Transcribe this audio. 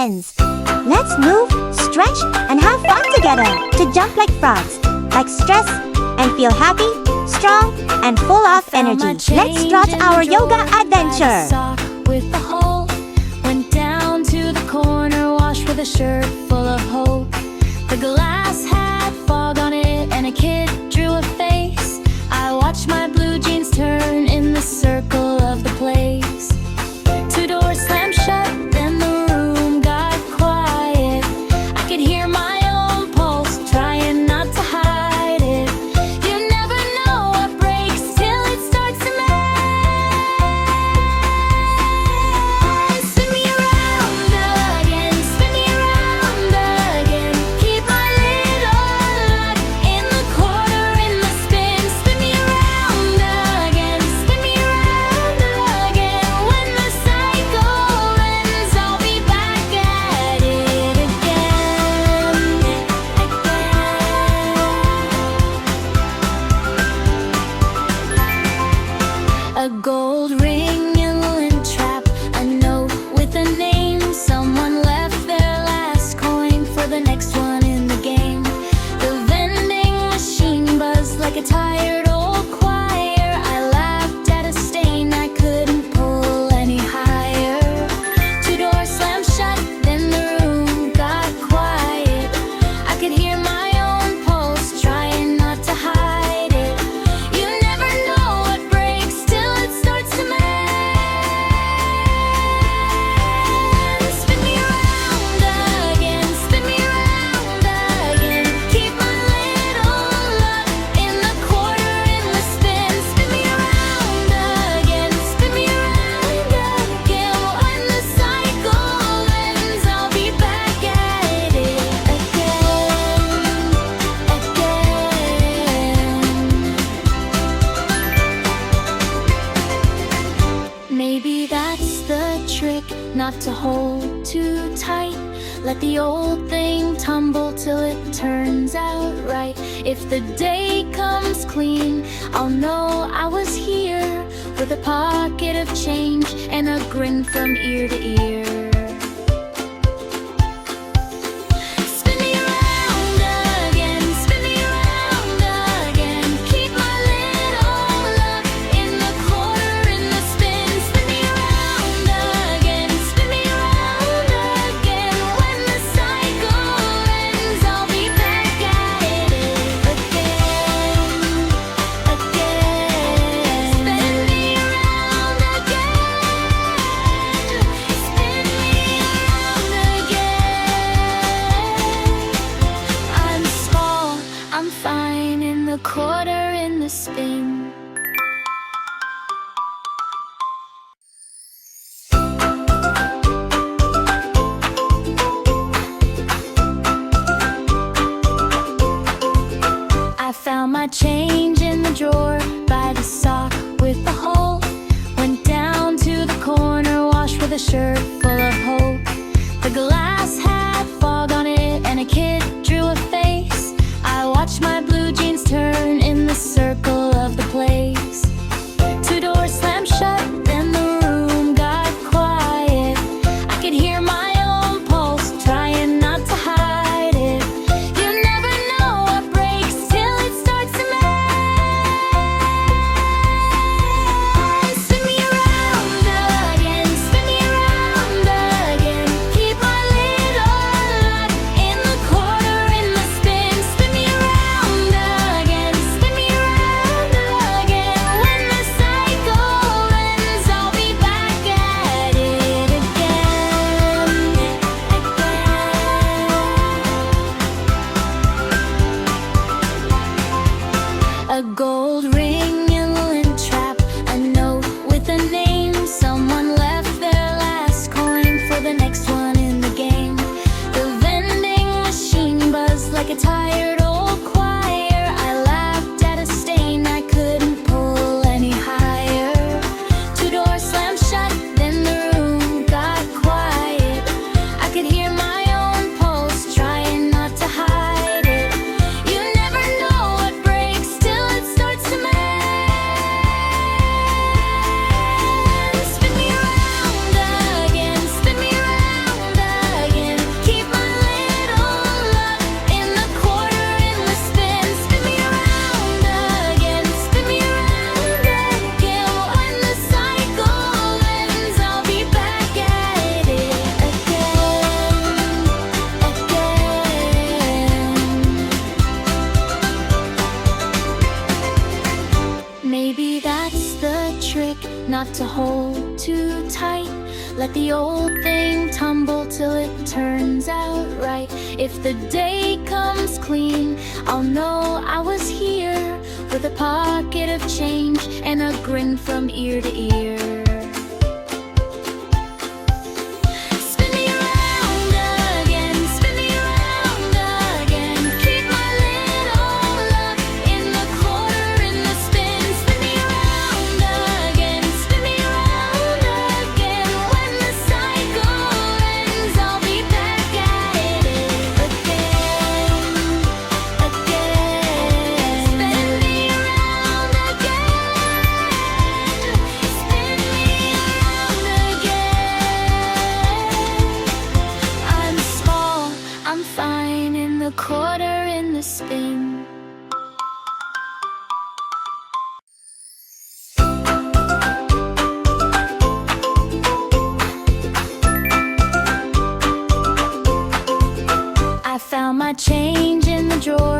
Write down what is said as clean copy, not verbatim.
friends. Let's move, stretch, and have fun together. To jump like frogs, like stress, and feel happy, strong, and full of energy. Let's start our yoga adventure. With the hole, went down to the corner, washed with a shirt full of hope. The glass had fog on it, and a kid drew a face. I watched my blue jeans turn in the circle of the place. Two doors slammed shut, then the room got quiet. I could hear my own pulse, trying not to hide it. You never know what breaks till it starts to mend. Spin me around again, spin me around again. Keep my little luck in the quarter, in the spin. Spin me around again, spin me around again. When the cycle ends, I'll be back at it again. A gold ring in the lint trap, a note with a name. Someone left their last coin for the next one in the game. The vending machine buzzed like a tired old choir. I laughed at a stain I couldn't pull any higher. Two doors slammed shut, then the room got quiet. I could hear my own pulse, trying not to hide it. You never know what breaks till it starts to mend. Spin me around again, spin me around again. Keep my little luck in the quarter, in the spin. Spin me around again, spin me around again. When the cycle ends, I'll be back at it again. Maybe that's the trick, not to hold too tight. Let the old thing tumble till it turns out right. If the day comes clean, I'll know I was here, with a pocket of change and a grin from ear to ear. Spin me around again, spin me around again. Keep my little luck in the quarter, in the spin. Spin me around again, spin me around again. When the cycle ends, I'll be back at it again, again. Spin me around again, spin me around again. I'm small, I'm fine in the quarter, in the spin. I found my change in the drawer by the sock with the hole. Went down to the corner, washed with a shirt full of hope. The glass had fog on it, and a kid drew a face. I watched my blue jeans turn in the circle of the place. Two doors slammed shut, then the room got quiet. I could hear my own pulse, trying not to hide it. You never know what breaks till it starts to mend. Spin me around again, spin me around again. Keep my little luck in the quarter, in the spin. Spin me around again, spin me around again. When the cycle ends, I'll be back at it again, again. A gold ring in the lint trap, a note with a name. Someone left their last coin for the next one in the game. The vending machine buzzed like a tired old choir. I laughed at a stain I couldn't pull any higher. Two doors slammed shut, then the room got quiet. I could hear my own pulse, trying not to hide it. You never know what breaks till it starts to mend. Spin me around again, spin me around again. to hold too tight. Let the old thing tumble till it turns out right. If the day comes clean, I'll know I was here, with a pocket of change and a grin from ear to ear. Spin me around again, spin me around again. Keep my little love in the quarter, in the spin. Spin me around again, spin me around again. When the cycle ends, I'll be back at it again, again. Spin me around again, spin me around again. I'm small, I'm fine in the quarter, in the spin. I found my change in the drawer.